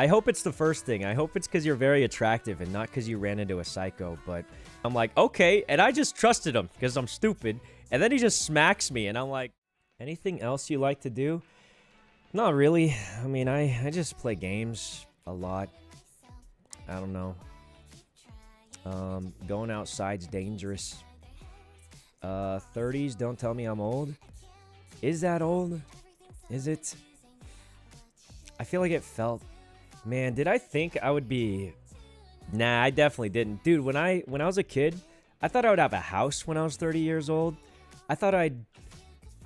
I hope it's the first thing. I hope it's because you're very attractive and not because you ran into a psycho. But I'm like, okay. And I just trusted him because I'm stupid. And then he just smacks me. And I'm like, anything else you like to do? Not really. I mean, I just play games a lot. I don't know. Going outside's dangerous. 30s, don't tell me I'm old. Is that old? Is it? I feel like it felt... Man, did I think I would be... Nah, I definitely didn't. Dude, when I was a kid, I thought I would have a house when I was 30 years old. I thought I'd...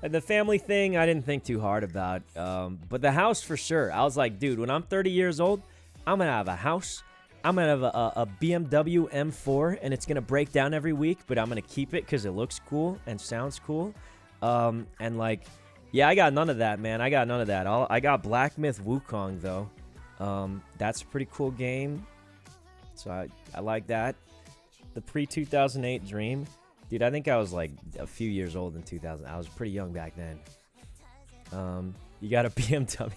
The family thing, I didn't think too hard about. But the house, for sure. I was like, dude, when I'm 30 years old, I'm going to have a house. I'm going to have a BMW M4, and it's going to break down every week, but I'm going to keep it because it looks cool and sounds cool. And, like, yeah, I got none of that, man. I got none of that. I got Black Myth Wukong, though. That's a pretty cool game. So I like that. The pre-2008 dream. Dude, I think I was like a few years old in 2000. I was pretty young back then. You got a BMW.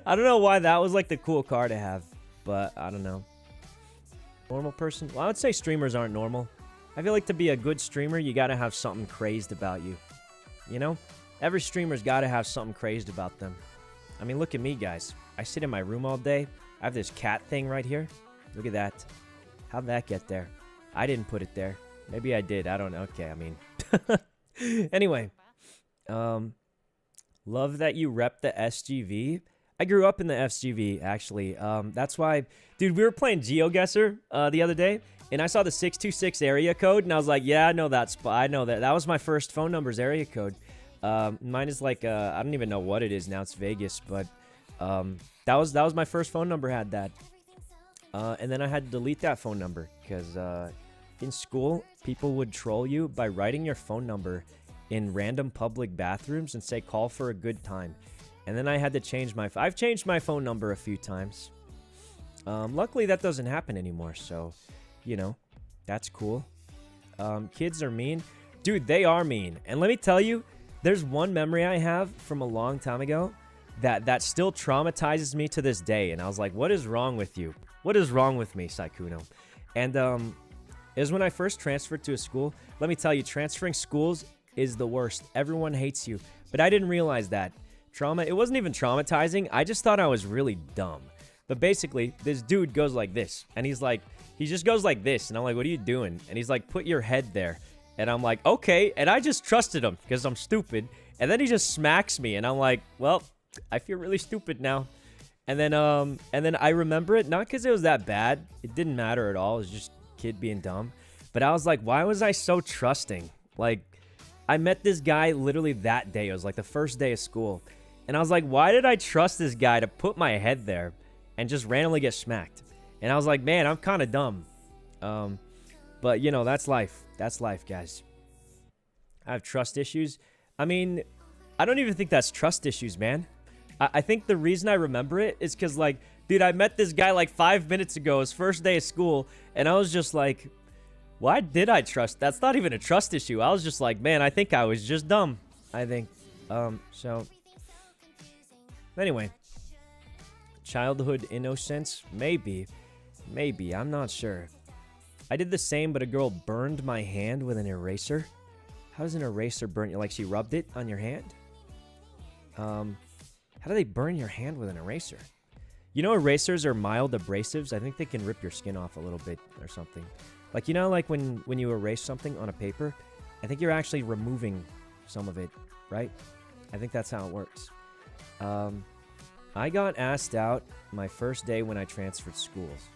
I don't know why that was like the cool car to have, but I don't know. Normal person? Well, I would say streamers aren't normal. I feel like to be a good streamer, you got to have something crazed about you. You know? Every streamer's got to have something crazed about them. I mean, look at me, guys. I sit in my room all day. I have this cat thing right here. Look at that. How'd that get there? I didn't put it there. Maybe I did. I don't know. Okay, I mean. Anyway. Love that you rep the SGV. I grew up in the SGV, actually. That's why... Dude, we were playing GeoGuessr the other day, and I saw the 626 area code, and I was like, yeah, I know that spot. I know that. That was my first phone number's area code. Mine is like, I don't even know what it is now. It's Vegas, but that was my first phone number had that. And then I had to delete that phone number because in school, people would troll you by writing your phone number in random public bathrooms and say, call for a good time. And then I had to change my... I've changed my phone number a few times. Luckily, that doesn't happen anymore, so, you know, that's cool. Kids are mean. Dude, they are mean. And let me tell you, there's one memory I have from a long time ago that still traumatizes me to this day. And I was like, what is wrong with you? What is wrong with me, Sykkuno? And it was when I first transferred to a school. Let me tell you, transferring schools is the worst. Everyone hates you. But I didn't realize that. It wasn't even traumatizing. I just thought I was really dumb. But basically, this dude goes like this. And he's like, he just goes like this. And I'm like, what are you doing? And he's like, put your head there. And I'm like, okay. And I just trusted him because I'm stupid. And then he just smacks me. And I'm like, well, I feel really stupid now. And then I remember it. Not because it was that bad. It didn't matter at all. It was just a kid being dumb. But I was like, why was I so trusting? Like, I met this guy literally that day. It was like the first day of school. And I was like, why did I trust this guy to put my head there and just randomly get smacked? And I was like, man, I'm kind of dumb. But, you know, that's life. That's life, guys. I have trust issues. I mean, I don't even think that's trust issues, man. I think the reason I remember it is because, like, dude, I met this guy like 5 minutes ago, his first day of school, and I was just like, why did I trust? That's not even a trust issue. I was just like, man, I think I was just dumb. I think. So... Anyway, childhood innocence? Maybe. Maybe. I'm not sure. I did the same, but a girl burned my hand with an eraser. How does an eraser burn you? Like she rubbed it on your hand? How do they burn your hand with an eraser? You know, erasers are mild abrasives. I think they can rip your skin off a little bit or something. Like, you know, like when you erase something on a paper, I think you're actually removing some of it, right? I think that's how it works. I got asked out my first day when I transferred schools.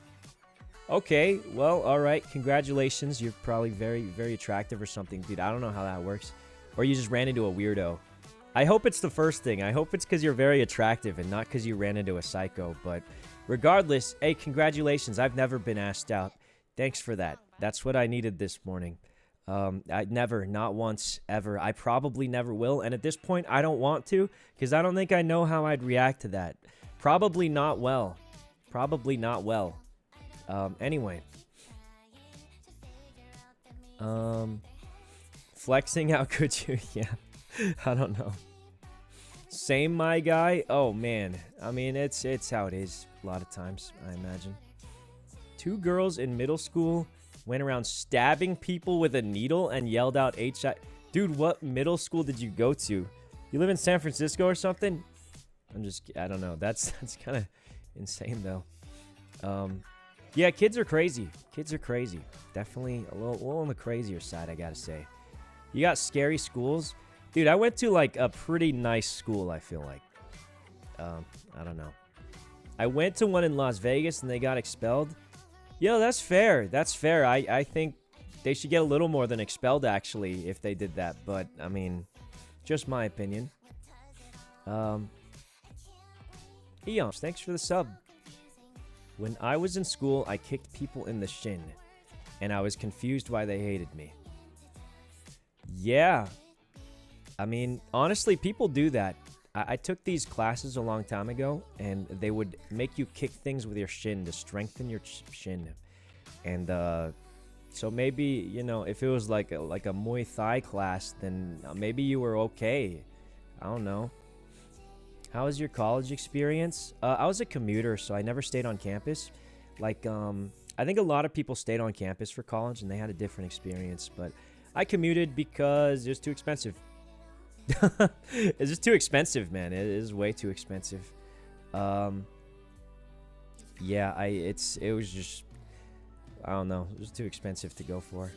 Okay, well, all right. Congratulations. You're probably very, very attractive or something. Dude, I don't know how that works. Or you just ran into a weirdo. I hope it's the first thing. I hope it's because you're very attractive and not because you ran into a psycho. But regardless, hey, congratulations. I've never been asked out. Thanks for that. That's what I needed this morning. I never, not once, ever. I probably never will. And at this point, I don't want to because I don't think I know how I'd react to that. Probably not well. Probably not well. Anyway. Flexing, how could you? Yeah. I don't know. Same, my guy. Oh, man. I mean, it's how it is. a lot of times, I imagine. 2 girls in middle school went around stabbing people with a needle and yelled out HI. Dude, what middle school did you go to? You live in San Francisco or something? I don't know. That's kind of insane, though. Yeah, kids are crazy. Kids are crazy. Definitely a little on the crazier side, I gotta say. You got scary schools? Dude, I went to, like, a pretty nice school, I feel like. I don't know. I went to one in Las Vegas, and they got expelled. Yo, that's fair. That's fair. I think they should get a little more than expelled, actually, if they did that. But, I mean, just my opinion. Eon, thanks for the sub. When I was in school, I kicked people in the shin, and I was confused why they hated me. Yeah. I mean, honestly, people do that. I took these classes a long time ago, and they would make you kick things with your shin to strengthen your shin. And so maybe, you know, if it was like a Muay Thai class, then maybe you were okay. I don't know. How was your college experience? I was a commuter, so I never stayed on campus. Like, I think a lot of people stayed on campus for college, and they had a different experience. But I commuted because it was too expensive. It's just too expensive, man. It is way too expensive. Yeah, it was just, I don't know. It was too expensive to go for.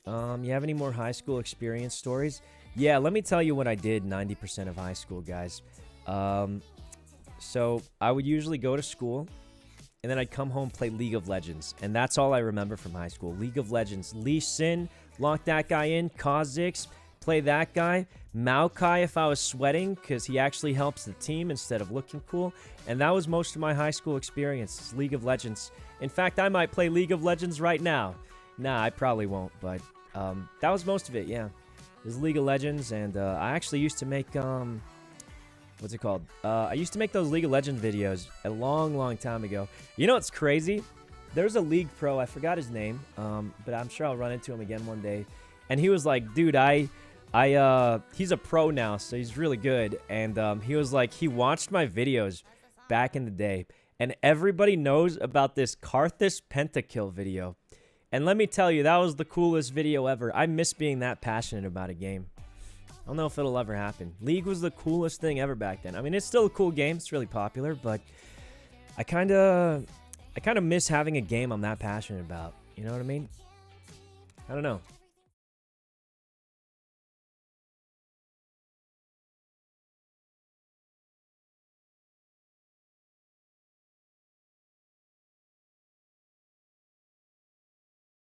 You have any more high school experience stories? Yeah, let me tell you what I did 90% of high school, guys. So I would usually go to school, and then I'd come home, play League of Legends. And that's all I remember from high school. League of Legends. Lee Sin, lock that guy in. Kha'Zix, play that guy. Maokai if I was sweating, because he actually helps the team instead of looking cool. And that was most of my high school experience, League of Legends. In fact, I might play League of Legends right now. Nah, I probably won't, but that was most of it, yeah. It was League of Legends, and I actually used to make, what's it called? I used to make those League of Legends videos a long time ago. You know what's crazy? There's a League pro, I forgot his name, but I'm sure I'll run into him again one day. And he was like, dude, he's a pro now, so he's really good. And he was like, he watched my videos back in the day, and everybody knows about this Karthus pentakill video. And let me tell you, that was the coolest video ever. I miss being that passionate about a game. I don't know if it'll ever happen. League was the coolest thing ever back then. I mean, it's still a cool game. It's really popular, but I kind of miss having a game I'm that passionate about. You know what I mean? I don't know.